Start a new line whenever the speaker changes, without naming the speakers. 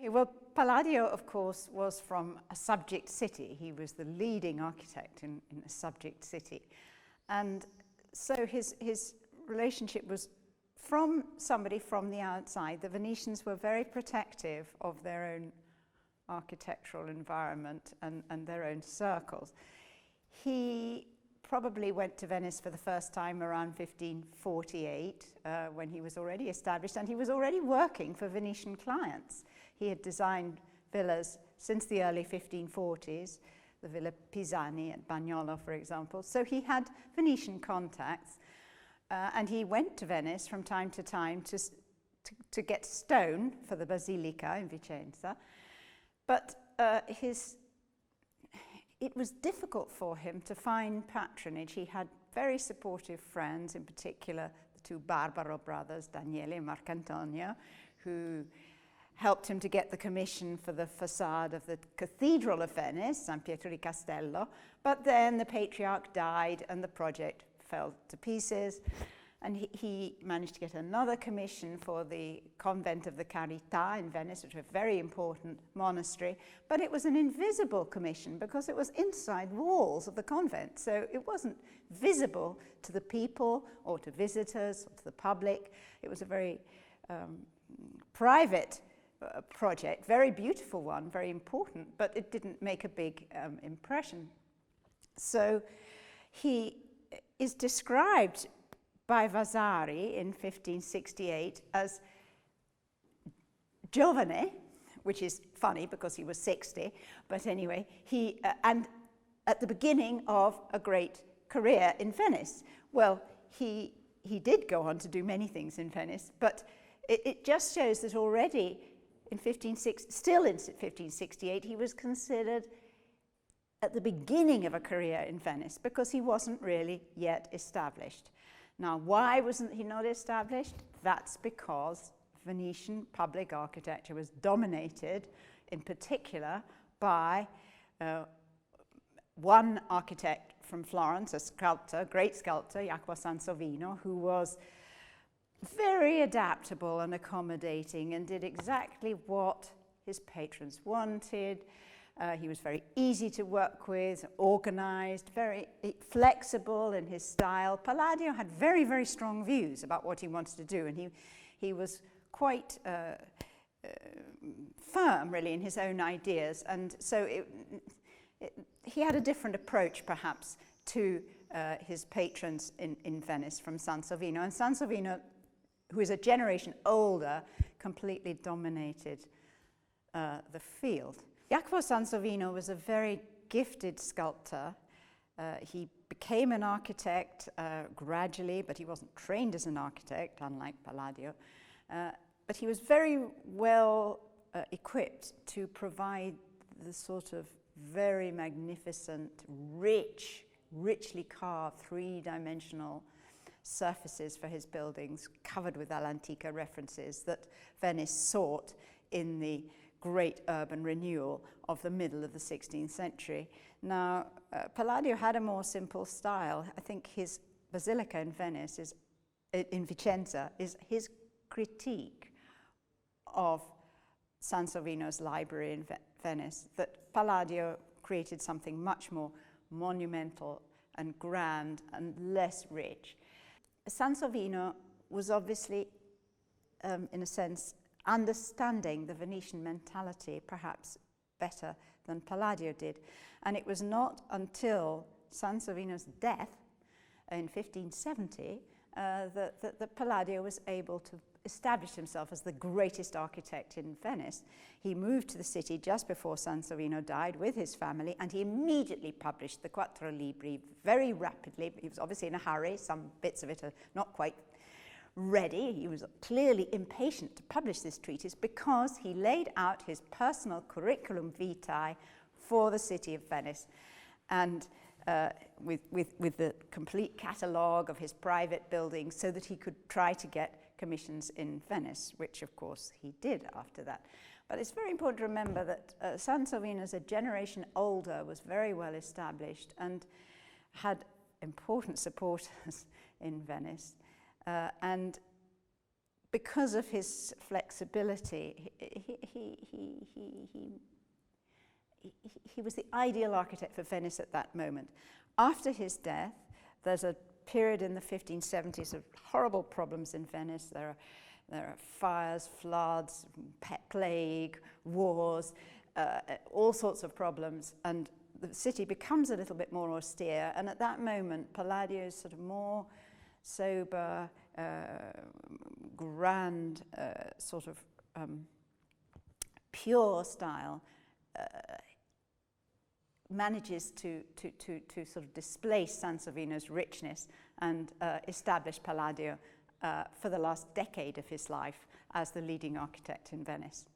Well, Palladio, of course, was from a subject city. He was the leading architect in a subject city. And so his relationship was from somebody from the outside. The Venetians were very protective of their own architectural environment and their own circles. He probably went to Venice for the first time around 1548, when he was already established, and he was already working for Venetian clients. He had designed villas since the early 1540s, the Villa Pisani at Bagnolo, for example. So he had Venetian contacts, and he went to Venice from time to time to get stone for the Basilica in Vicenza. But it was difficult for him to find patronage. He had very supportive friends, in particular the two Barbaro brothers, Daniele and Marcantonio, who helped him to get the commission for the facade of the Cathedral of Venice, San Pietro di Castello. But then the patriarch died and the project fell to pieces. And he managed to get another commission for the Convent of the Carità in Venice, which was a very important monastery. But it was an invisible commission because it was inside walls of the convent. So it wasn't visible to the people or to visitors or to the public. It was a very private project, very beautiful one, very important, but it didn't make a big impression. So he is described by Vasari in 1568 as giovane, which is funny because he was 60, but anyway, and at the beginning of a great career in Venice. Well, he did go on to do many things in Venice, but it just shows that already in 1568, he was considered at the beginning of a career in Venice because he wasn't really yet established. Now, why wasn't he not established? That's because Venetian public architecture was dominated, in particular, by one architect from Florence, a sculptor, great sculptor, Jacopo Sansovino, who was very adaptable and accommodating and did exactly what his patrons wanted. He was very easy to work with, organized, very flexible in his style. Palladio had very, very strong views about what he wanted to do, and he was quite firm, really, in his own ideas. And so he had a different approach, perhaps, to his patrons in Venice from Sansovino. And Sansovino, who is a generation older, completely dominated the field. Jacopo Sansovino was a very gifted sculptor. He became an architect gradually, but he wasn't trained as an architect, unlike Palladio. But he was very well equipped to provide the sort of very magnificent, richly carved, three-dimensional surfaces for his buildings, covered with all'antica references that Venice sought in the great urban renewal of the middle of the 16th century. Now, Palladio had a more simple style. I think his basilica in Venice in Vicenza is his critique of Sansovino's library in Venice, that Palladio created something much more monumental and grand and less rich. Sansovino was obviously, in a sense, understanding the Venetian mentality perhaps better than Palladio did. And it was not until Sansovino's death in 1570 that Palladio was able to establish himself as the greatest architect in Venice. He moved to the city just before Sansovino died with his family, and he immediately published the Quattro Libri very rapidly. He was obviously in a hurry. Some bits of it are not quite ready. He was clearly impatient to publish this treatise because he laid out his personal curriculum vitae for the city of Venice, and with the complete catalogue of his private buildings, so that he could try to get commissions in Venice, which of course he did after that. But it's very important to remember that Sansovino, as a generation older, was very well established and had important supporters in Venice. And because of his flexibility, he was the ideal architect for Venice at that moment. After his death, there's a period in the 1570s of horrible problems in Venice. There are fires, floods, plague, wars, all sorts of problems, and the city becomes a little bit more austere. And at that moment, Palladio's sort of more sober, grand, sort of pure style manages to sort of displace Sansovino's richness and establish Palladio for the last decade of his life as the leading architect in Venice.